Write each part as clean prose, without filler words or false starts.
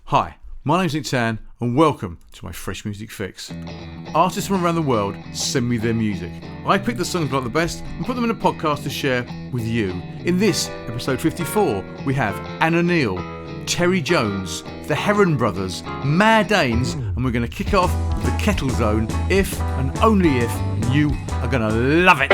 Hi, my name's Nick Tann and welcome to my Fresh Music Fix. Artists from around the world send me their music. I pick the songs I like the best and put them in a podcast to share with you. In this, episode 54, we have Neale, Terry Jones, the Herron brothers, Madanes, and we're going to kick off with the Kettle Zone, If and Only If, and you are going to love it.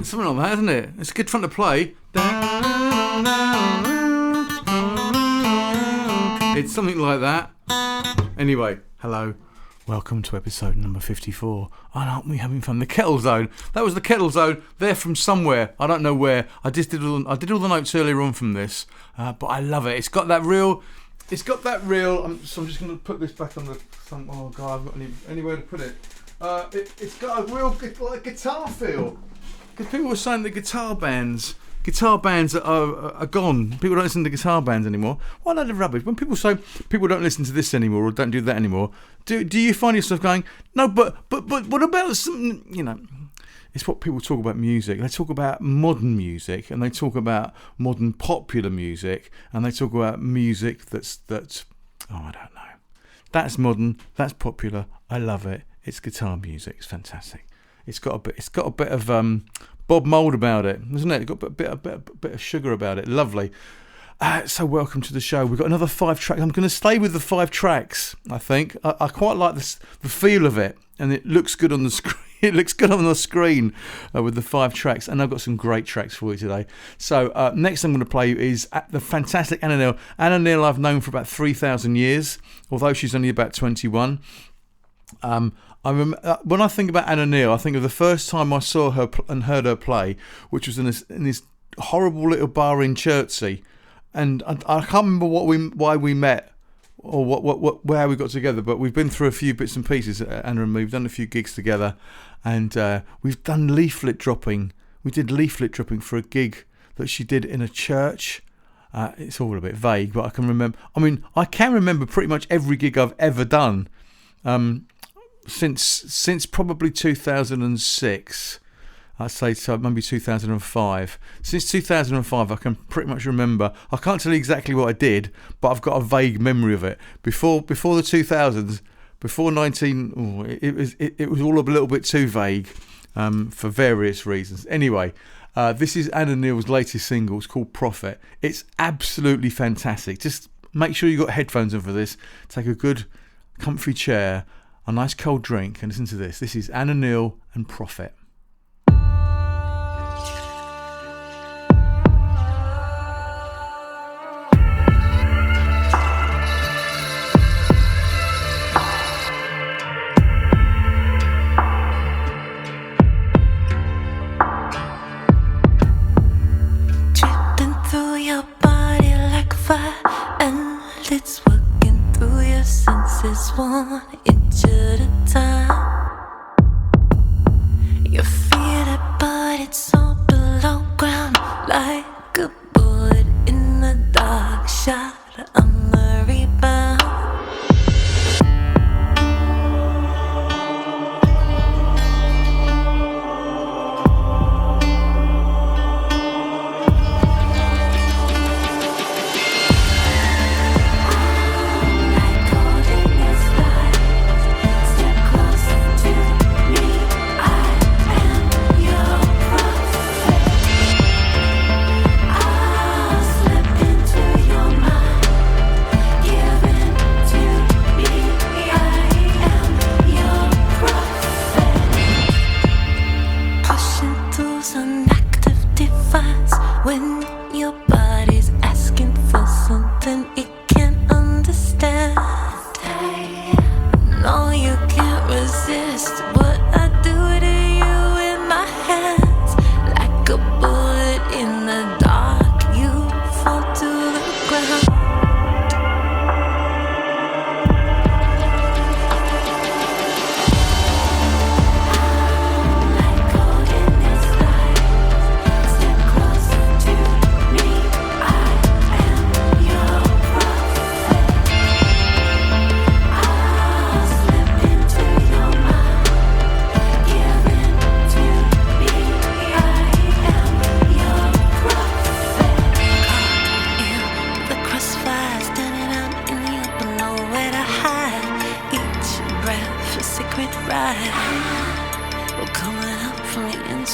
Something like that, isn't it? It's good fun to play. It's something like that. Anyway, hello. Welcome to episode number 54. Aren't we having fun? The Kettle Zone. That was the Kettle Zone. They're from somewhere. I don't know where. I did all the notes earlier on from this, but I love it. It's got that real. So I'm just going to put this back on the. Oh God, I've got anywhere to put it. It's got a real guitar feel. Because people were saying the guitar bands are gone. People don't listen to guitar bands anymore. What a load of rubbish. When people say people don't listen to this anymore or don't do that anymore, do you find yourself going, no, but what about some, it's what people talk about music. They talk about modern music and they talk about modern popular music and they talk about music that's I don't know. That's modern, that's popular, I love it. It's guitar music, it's fantastic. It's got a bit of Bob Mould about it, isn't it? It's got a bit of sugar about it. Lovely. So welcome to the show. We've got another 5 tracks. I'm going to stay with the 5 tracks. I think I quite like the feel of it, and it looks good on the screen. It looks good on the screen with the 5 tracks, and I've got some great tracks for you today. So next I'm going to play is the fantastic Neale. Neale I've known for about 3,000 years, although she's only about 21. When I think about Neale, I think of the first time I saw her and heard her play, which was in this horrible little bar in Chertsey, and I can't remember why we met. or how we got together, but we've been through a few bits and pieces, Anna and me. We've done a few gigs together, and we've done leaflet dropping. We did leaflet dropping for a gig that she did in a church. It's all a bit vague, but I can remember. I mean, I can remember pretty much every gig I've ever done since probably 2006. I'd say so, maybe 2005. Since 2005, I can pretty much remember. I can't tell you exactly what I did, but I've got a vague memory of it. Before the 2000s, before 19, it was all a little bit too vague for various reasons. Anyway, this is Anna Neale's latest single. It's called Prophet. It's absolutely fantastic. Just make sure you got headphones on for this. Take a good, comfy chair, a nice cold drink, and listen to this. This is Anna Neale and Prophet. It's working through your senses, one inch at a time. You feel it, but it's all below ground, like a bullet in the dark, shot on the rebound. When your body's asking for something it can't understand. No, you can't resist what I do to you in my hands. Like a bullet in the dark, you fall to the ground.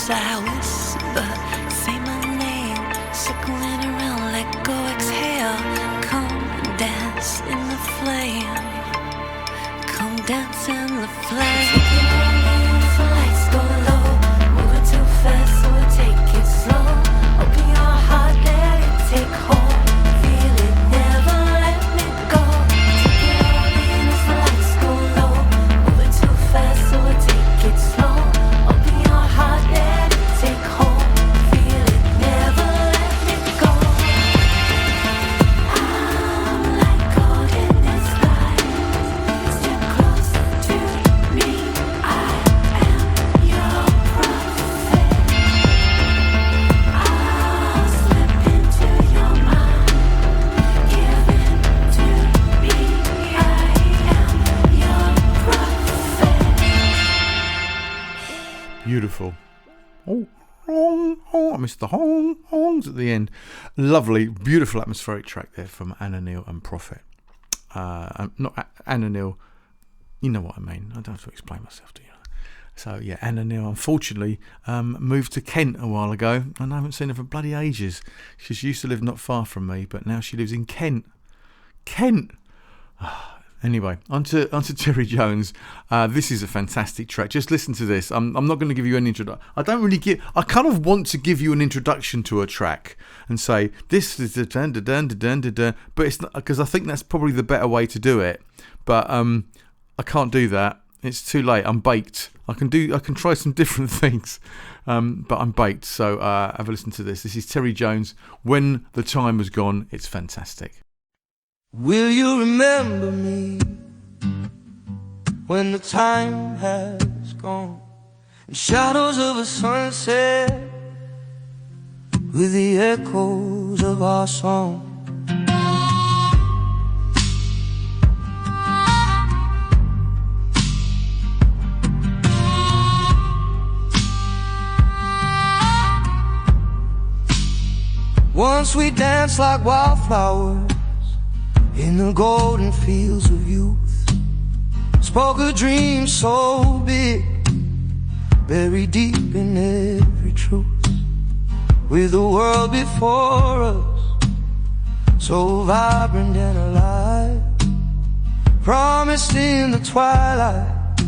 Whisper, say my name, circling around, let go, exhale. Come and dance in the flame. Come dance in the flame. Take it all in, the lights go low. Moving too fast, so we take it slow. Open your heart, let it take hold. Feel it, never let me go. Take it all in, the lights go low. Moving too fast, so we take it slow. Open your heart, let it take hold. Feel it, never let me go. I'm like gold in the sky. Step closer to me. I am your prophet. I'll slip into your mind. Give in to me. I am your prophet. Beautiful. Oh, hong, hong. I missed the hongs at the end. Lovely, beautiful atmospheric track there from Anna Neale and Prophet. Not Anna Neale, you know what I mean. I don't have to explain myself to you. So yeah, Anna Neale unfortunately moved to Kent a while ago, and I haven't seen her for bloody ages. She used to live not far from me, but now she lives in Kent. Kent. Anyway, onto Terry Jones. This is a fantastic track. Just listen to this. I'm not going to give you an introduction. I kind of want to give you an introduction to a track and say this is the dun dun dun dun dun dun, but it's not, because I think that's probably the better way to do it. But I can't do that. It's too late. I'm baked. I can try some different things, but I'm baked. So have a listen to this. This is Terry Jones. When the Time Was Gone. It's fantastic. Will you remember me when the time has gone and shadows of a sunset with the echoes of our song? Once we danced like wildflowers in the golden fields of youth, spoke a dream so big, buried deep in every truth, with the world before us, so vibrant and alive, promised in the twilight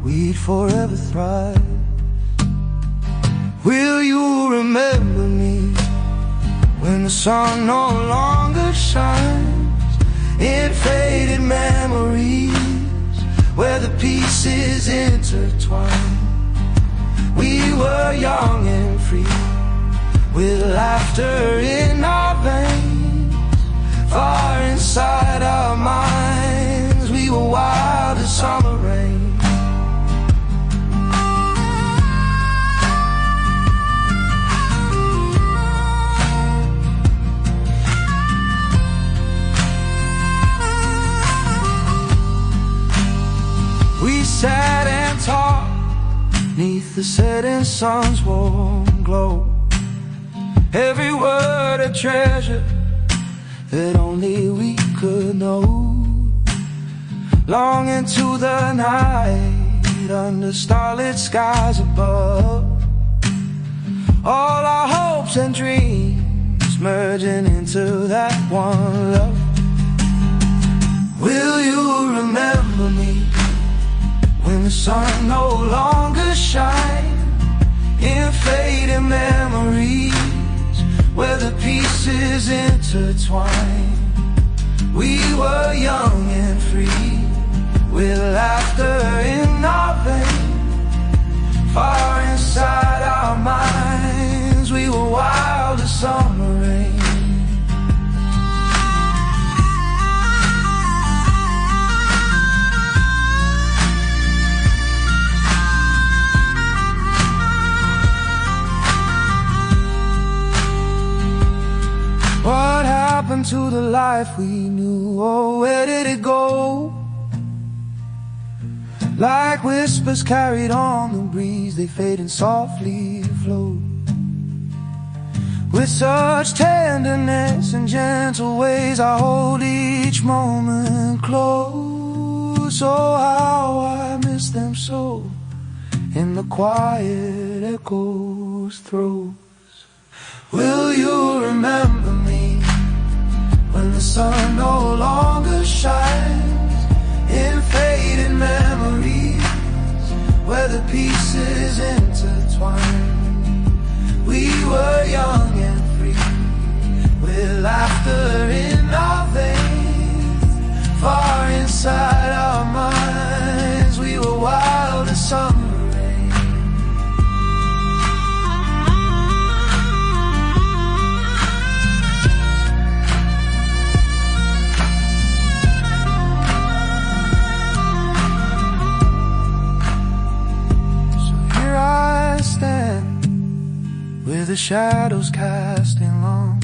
we'd forever thrive. Will you remember me when the sun no longer shines in faded memories where the pieces intertwine? We were young and free, with laughter in our veins, far inside our minds. We were wild as summer rain. We sat and talked neath the setting sun's warm glow, every word a treasure that only we could know. Long into the night, under starlit skies above, all our hopes and dreams merging into that one love. Will you remember me when the sun no longer shines in faded memories where the pieces intertwine? We were young and free, with laughter in our veins, far inside our minds. We were wild as summer rain. What happened to the life we knew? Oh, where did it go? Like whispers carried on the breeze, they fade and softly flow, with such tenderness and gentle ways. I hold each moment close. Oh, how I miss them so, in the quiet echoes throws. Will you remember me when the sun no longer shines in faded memories where the pieces intertwine? We were young and free, with laughter in our veins, far inside our minds. We were wild as summer. With the shadows casting long,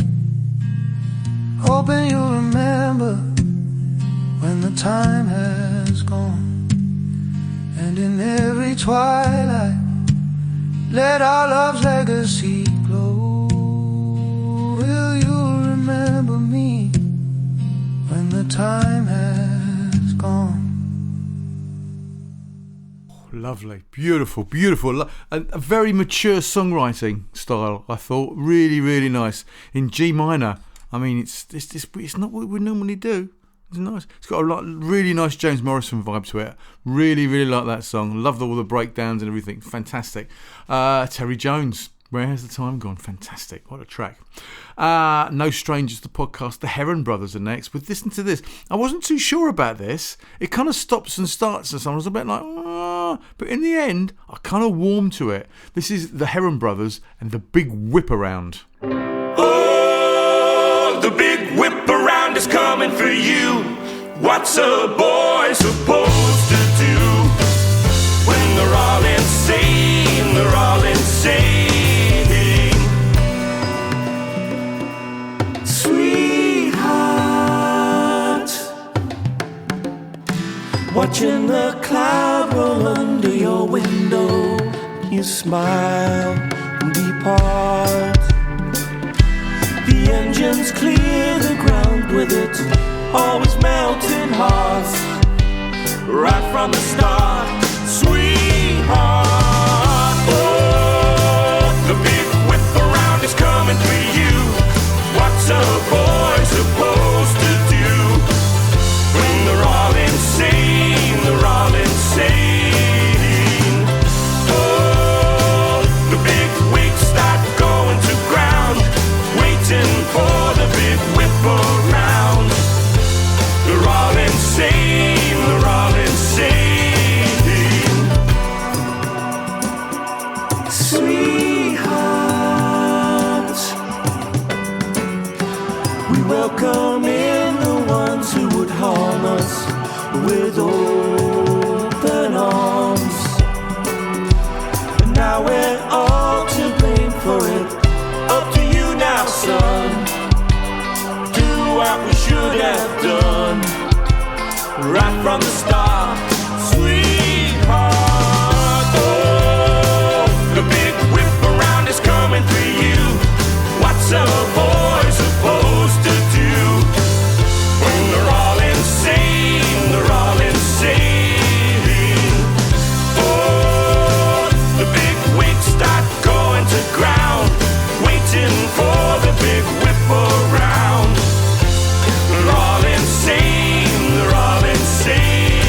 hoping you'll remember when the time has gone. And in every twilight, let our love's legacy glow. Will you remember me when the time has gone? Lovely, beautiful, beautiful. A very mature songwriting style, I thought. Really, really nice. In G minor. I mean, it's not what we normally do. It's nice. It's got a really nice James Morrison vibe to it. Really, really like that song. Loved all the breakdowns and everything. Fantastic. Terry Jones. Where has the time gone? Fantastic. What a track. No strangers to podcast. The Herron brothers are next. But listen to this. I wasn't too sure about this. It kind of stops and starts, and I was a bit like, but in the end, I kind of warmed to it. This is the Herron brothers and the Big Whip Around. Oh, the big whip around is coming. coming for you. What's a boy supposed to do when they're all insane? They're all insane. Sweetheart, watching the cloud roll under your window, you smile and depart. The engines clear the ground with it, always melting hearts, right from the start. Sweetheart, oh, the big whip around is coming for you. What's a boy supposed to do when they're all insane? They're all insane. Oh, the big wigs start going to ground, waiting for the big whip around. They're all insane, they're all insane. Sweetheart, we welcome in the ones who would harm us with open arms. And now we're all to blame for it. Up to you now, son. Do what we should have done right from the start. Sweetheart, oh, the big whip around is coming for you. What's a boy supposed to do when they're all insane? They're all insane. Oh, the big wigs start going to ground, waiting for the big whip around. They're all insane, they're all insane.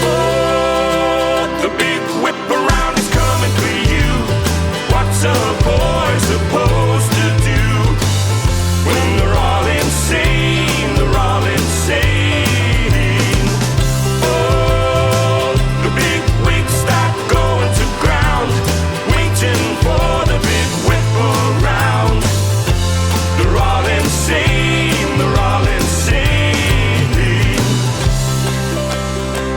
Oh, the big whip around is coming for you. What's a boy supposed to do when they're all insane? They're all insane. Oh, the big wigs start going to ground, waiting for the big whip around. They're all insane, they're all insane.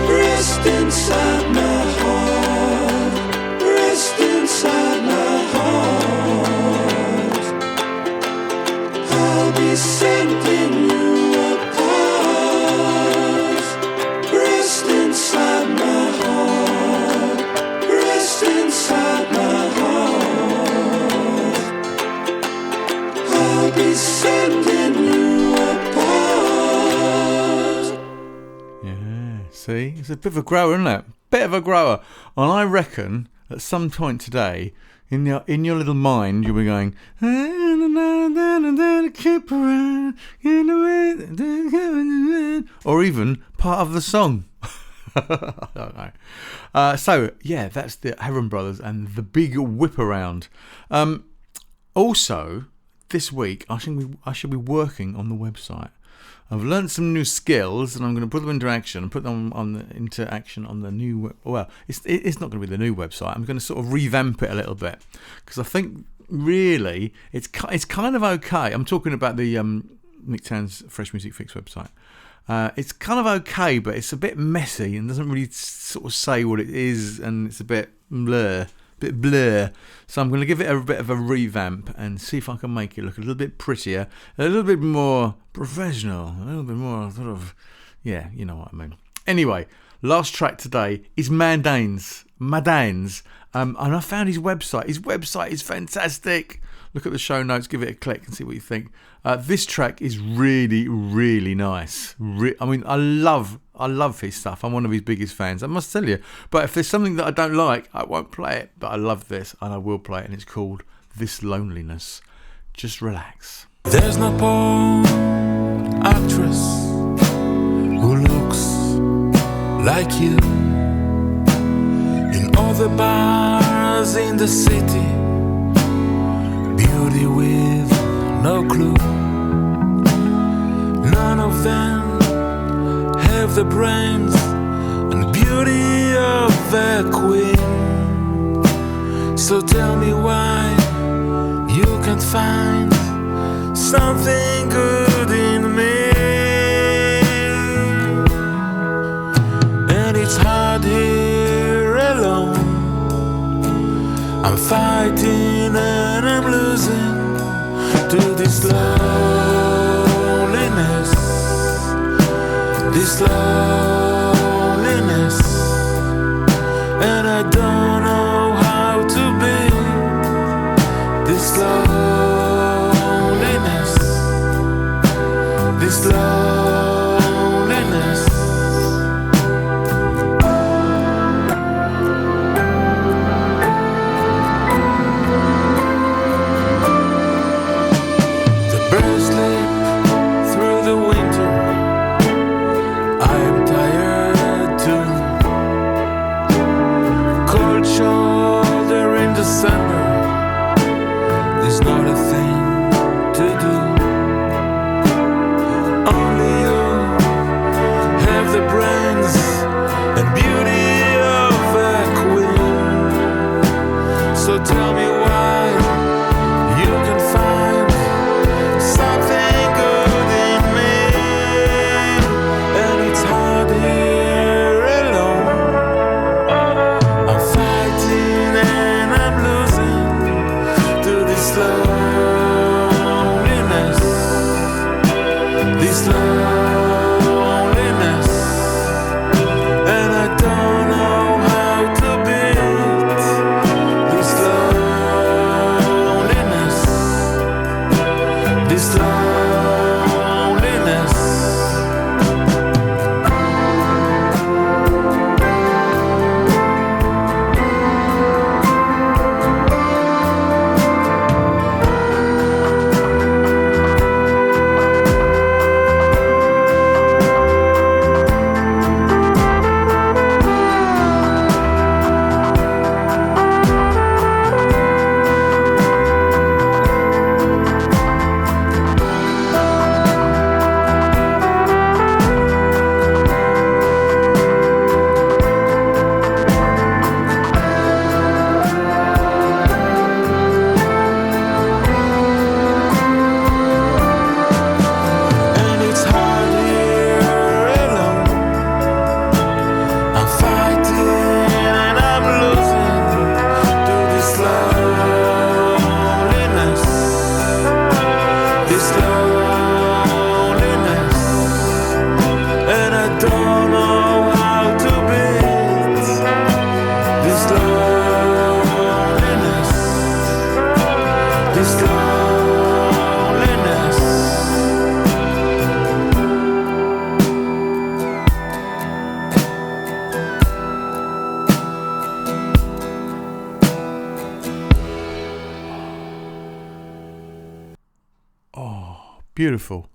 Rest inside my heart, rest inside my heart. I'll be sending you apart. Rest inside my heart, rest inside my heart. I'll be sending you apart. Yeah, see? It's a bit of a grower, isn't it? Bit of a grower. And I reckon at some point today, in your little mind, you'll be going, keep around, or even part of the song. I don't know. So, yeah, that's the Herron Brothers and the Big Whip Around. Also, this week, I should be working on the website. I've learned some new skills, and I'm going to put them into action and put them into action on the new. Well, it's not going to be the new website. I'm going to sort of revamp it a little bit because I think really it's kind of okay. I'm talking about the Nick Tann's Fresh Music Fix website. It's kind of okay, but it's a bit messy and doesn't really sort of say what it is, and it's a bit blur. So I'm going to give it a bit of a revamp and see if I can make it look a little bit prettier, a little bit more professional, a little bit more sort of, yeah, you know what I mean. Anyway, last track today is Madanes. And I found his website. His website is fantastic. Look at the show notes, give it a click and see what you think. This track is really, really nice. I mean, I love his stuff. I'm one of his biggest fans, I must tell you. But if there's something that I don't like, I won't play it. But I love this, and I will play it, and it's called This Loneliness. Just relax. There's no porn actress who looks like you in all the bars in the city. Beauty with no clue. None none of them have the brains and beauty of a queen. So tell me why you can't find something good in me. And it's hard here alone. I'm fighting and I'm losing to this loneliness, this loneliness. And I don't know how to be this loneliness, this loneliness. The birds sleep through the winter. I am tired too. Cold shoulder in December. There's not a thing to do. Only you have the brains and beauty of a queen. So tell me why you can find something good in me. And it's hard here alone. I'm fighting and I'm losing to this loneliness, this loneliness. And I don't know how to beat this loneliness, this loneliness. And it's hard here alone. I'm fighting and I'm losing to this loneliness, this loneliness. And I don't know how to beat this loneliness, this loneliness. Beautiful.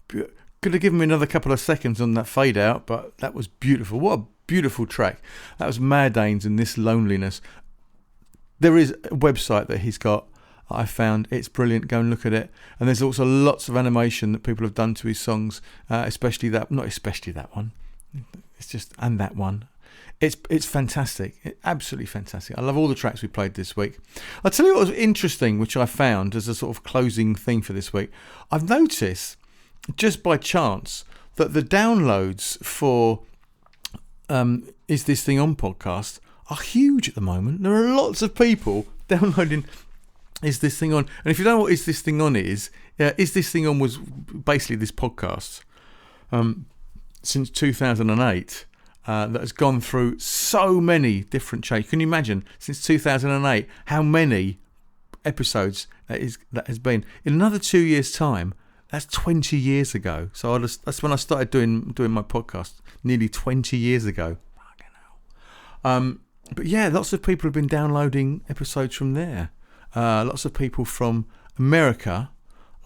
Could have given me another couple of seconds on that fade out, but that was beautiful. What a beautiful track. That was Madanes and This Loneliness. There is a website that he's got, I found. It's brilliant. Go and look at it. And there's also lots of animation that people have done to his songs, especially that one. It's just, and that one. It's fantastic. Absolutely fantastic. I love all the tracks we played this week. I'll tell you what was interesting, which I found as a sort of closing thing for this week. I've noticed, just by chance, that the downloads for Is This Thing On podcast are huge at the moment. There are lots of people downloading Is This Thing On. And if you don't know what Is This Thing On is This Thing On was basically this podcast since 2008. That has gone through so many different changes. Can you imagine, since 2008, how many episodes that has been? In another 2 years' time, that's 20 years ago. So that's when I started doing my podcast, nearly 20 years ago. Fucking hell. But yeah, lots of people have been downloading episodes from there. Lots of people from America,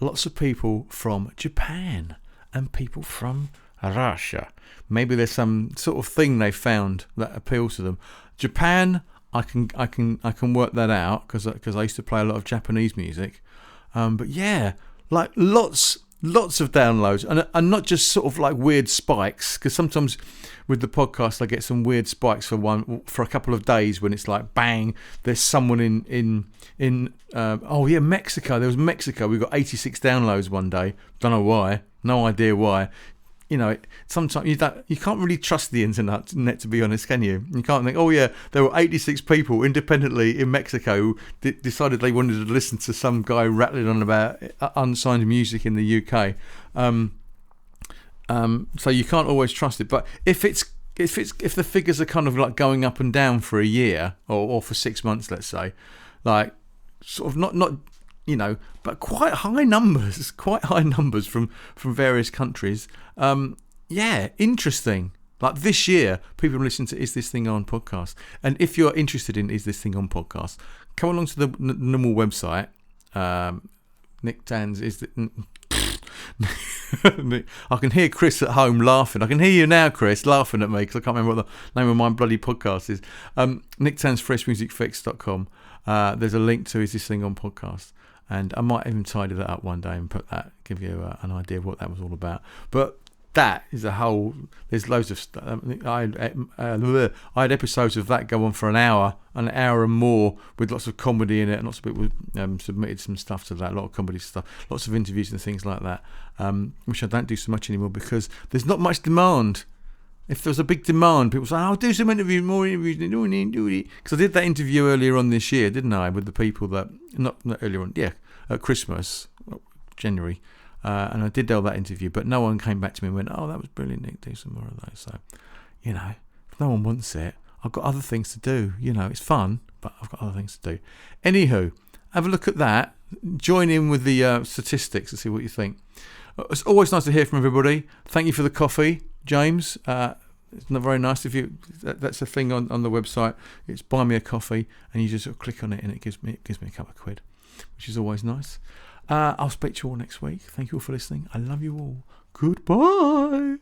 lots of people from Japan, and people from Russia. Maybe there's some sort of thing they found that appeals to them. Japan, I can work that out because I used to play a lot of Japanese music. But yeah, like lots lots of downloads, and not just sort of like weird spikes, because sometimes with the podcast I get some weird spikes for a couple of days when it's like bang, there's someone in Mexico. There was Mexico. We got 86 downloads one day. Don't know why. No idea why. You know, sometimes you can't really trust the internet, to be honest, can you? You can't think, oh yeah, there were 86 people independently in Mexico who decided they wanted to listen to some guy rattling on about unsigned music in the UK. So you can't always trust it. But if the figures are kind of like going up and down for a year or for 6 months, let's say, like sort of not you know, but quite high numbers from various countries. Yeah, interesting. Like this year, people listen to Is This Thing On podcast. And if you're interested in Is This Thing On podcast, come along to the normal website. Nick Tann's I can hear Chris at home laughing. I can hear you now, Chris, laughing at me because I can't remember what the name of my bloody podcast is. Nick Tann's freshmusicfix.com. There's a link to Is This Thing On podcast. And I might even tidy that up one day and give you an idea of what that was all about. But that is a whole. There's loads of stuff. I had episodes of that go on for an hour and more, with lots of comedy in it, and lots of people submitted some stuff to that. A lot of comedy stuff, lots of interviews and things like that, which I don't do so much anymore because there's not much demand. If there's a big demand, people say, I'll do some interviews, more interviews. Because I did that interview earlier on this year, didn't I, with the people that, not earlier on, yeah, at Christmas, January. And I did all that interview, but no one came back to me and went, oh, that was brilliant, Nick, do some more of those. So, you know, if no one wants it, I've got other things to do. You know, it's fun, but I've got other things to do. Anywho, have a look at that. Join in with the statistics and see what you think. It's always nice to hear from everybody. Thank you for the coffee, James. It's not very nice if you. That's a thing on the website. It's buy me a coffee, and you just sort of click on it, and it gives me a couple of quid, which is always nice. I'll speak to you all next week. Thank you all for listening. I love you all. Goodbye.